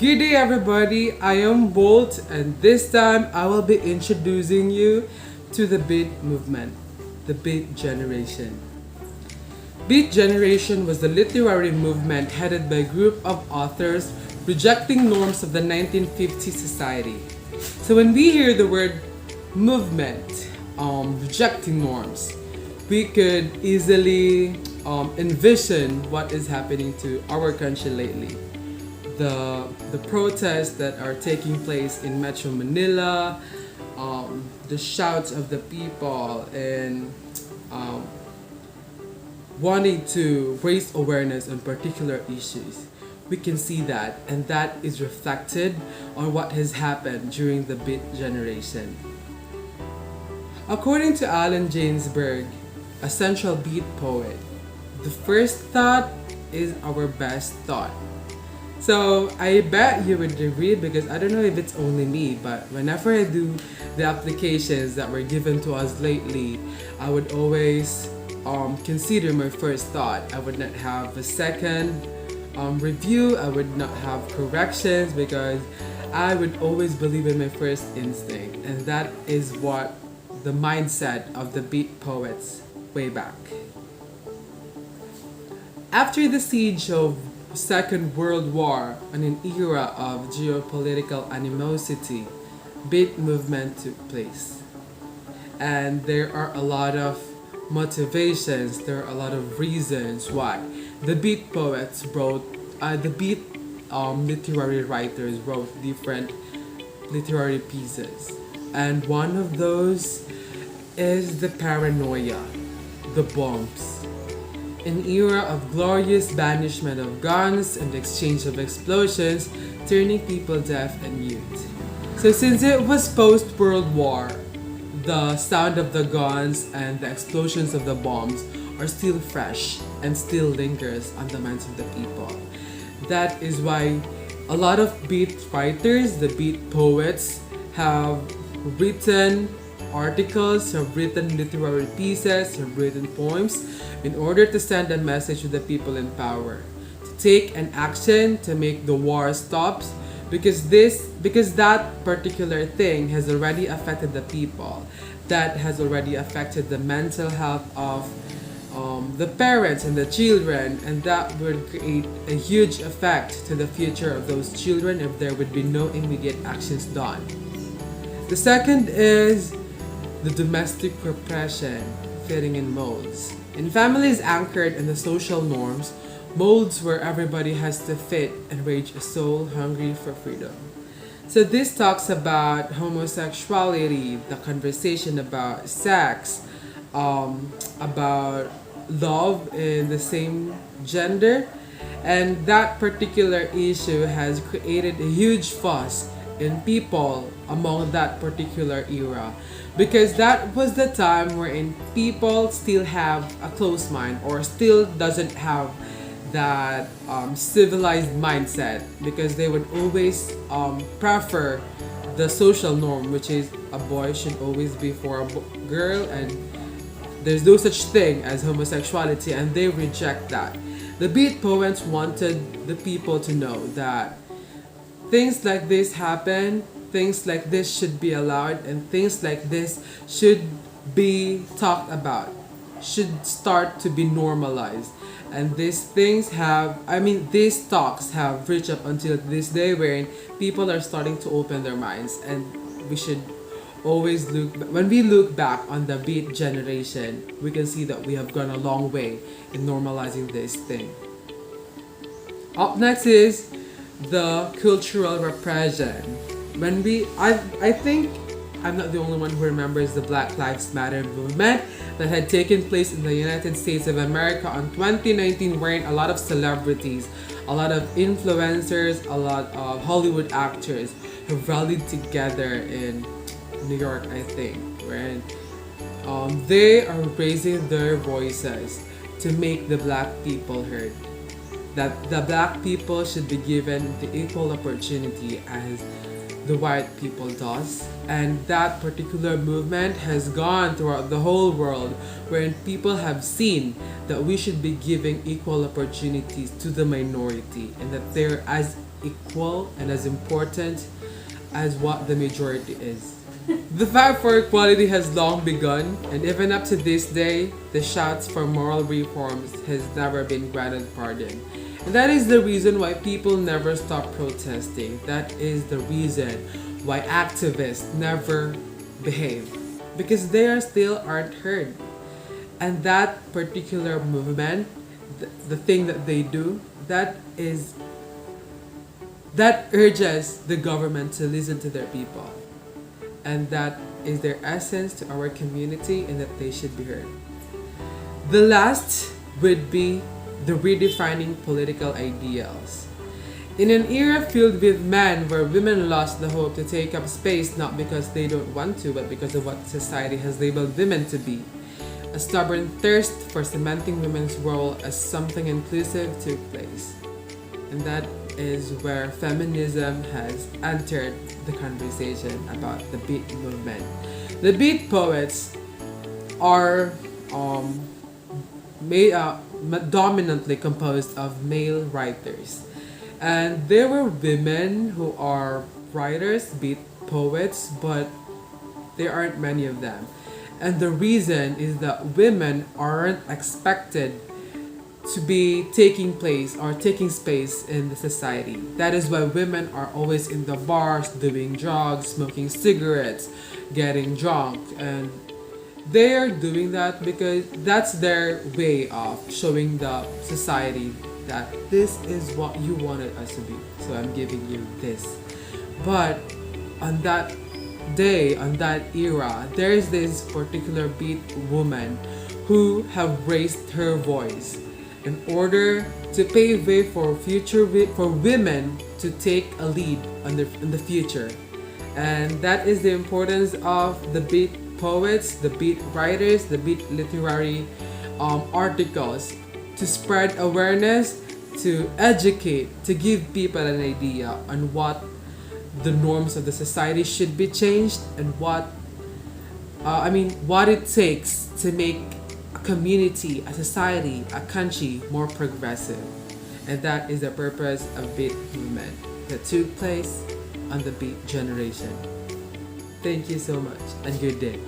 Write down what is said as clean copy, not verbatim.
Good day, everybody. I am Bolt, and this time I will be introducing you to the Beat movement, the Beat Generation. Beat Generation was the literary movement headed by a group of authors rejecting norms of the 1950s society. So when we hear the word movement, rejecting norms, we could easily envision what is happening to our country lately. The protests that are taking place in Metro Manila, the shouts of the people, and um, wanting to raise awareness on particular issues. We can see that, and that is reflected on what has happened during the Beat Generation. According to Allen Ginsberg, a central beat poet, the first thought is our best thought. So I bet you would agree because I don't know if it's only me, but whenever I do the applications that were given to us lately, I would always consider my first thought. I would not have a second review, I would not have corrections because I would always believe in my first instinct. And that is what the mindset of the beat poets way back. After the siege of Second World War and an era of geopolitical animosity, Beat movement took place. And there are a lot of motivations, there are a lot of reasons why the Beat poets wrote, the Beat literary writers wrote different literary pieces. And one of those is the paranoia, the bombs. An era of glorious banishment of guns and exchange of explosions, turning people deaf and mute. So since it was post-World War, the sound of the guns and the explosions of the bombs are still fresh and still lingers on the minds of the people. That is why a lot of beat writers, the beat poets, have written articles, have written literary pieces, have written poems in order to send a message to the people in power to take an action to make the war stops because that particular thing has already affected the people, that has already affected the mental health of the parents and the children, and that would create a huge effect to the future of those children if there would be no immediate actions done. The second is the domestic repression fitting in molds. In families anchored in the social norms, molds where everybody has to fit and rage a soul hungry for freedom. So this talks about homosexuality, the conversation about sex, about love in the same gender, and that particular issue has created a huge fuss in people among that particular era because that was the time wherein people still have a closed mind or still doesn't have that civilized mindset because they would always prefer the social norm, which is a boy should always be for a girl, and there's no such thing as homosexuality, and they reject that. The beat poets wanted the people to know that things like this happen, things like this should be allowed, and things like this should be talked about, should start to be normalized. And these talks have reached up until this day wherein people are starting to open their minds, and we should always when we look back on the Beat Generation, we can see that we have gone a long way in normalizing this thing. Up next is the cultural repression. I think I'm not the only one who remembers the Black Lives Matter movement that had taken place in the United States of America on 2019, wherein a lot of celebrities, a lot of influencers, a lot of Hollywood actors have rallied together in New York, I think, wherein they are raising their voices to make the black people heard. That the black people should be given the equal opportunity as the white people does. And that particular movement has gone throughout the whole world wherein people have seen that we should be giving equal opportunities to the minority and that they're as equal and as important as what the majority is. The fight for equality has long begun, and even up to this day, the shouts for moral reforms has never been granted pardon. And that is the reason why people never stop protesting. That is the reason why activists never behave. Because they are still aren't heard. And that particular movement, the thing that they do, that urges the government to listen to their people. And that is their essence to our community and that they should be heard. The last would be the redefining political ideals. In an era filled with men where women lost the hope to take up space not because they don't want to, but because of what society has labeled women to be, a stubborn thirst for cementing women's role as something inclusive took place. And that is where feminism has entered the conversation about the beat movement. The beat poets are dominantly composed of male writers. And there were women who are writers, beat poets, but there aren't many of them. And the reason is that women aren't expected to be taking place or taking space in the society. That is why women are always in the bars, doing drugs, smoking cigarettes, getting drunk, and they are doing that because that's their way of showing the society that this is what you wanted us to be. So I'm giving you this. But on that day, on that era, there is this particular beat woman who have raised her voice in order to pave way for for women to take a lead in the future. And that is the importance of the beat poets, the beat writers, the beat literary articles to spread awareness, to educate, to give people an idea on what the norms of the society should be changed and what it takes to make a community, a society, a country more progressive. And that is the purpose of Beat movement that took place on the Beat generation. Thank you so much and good day.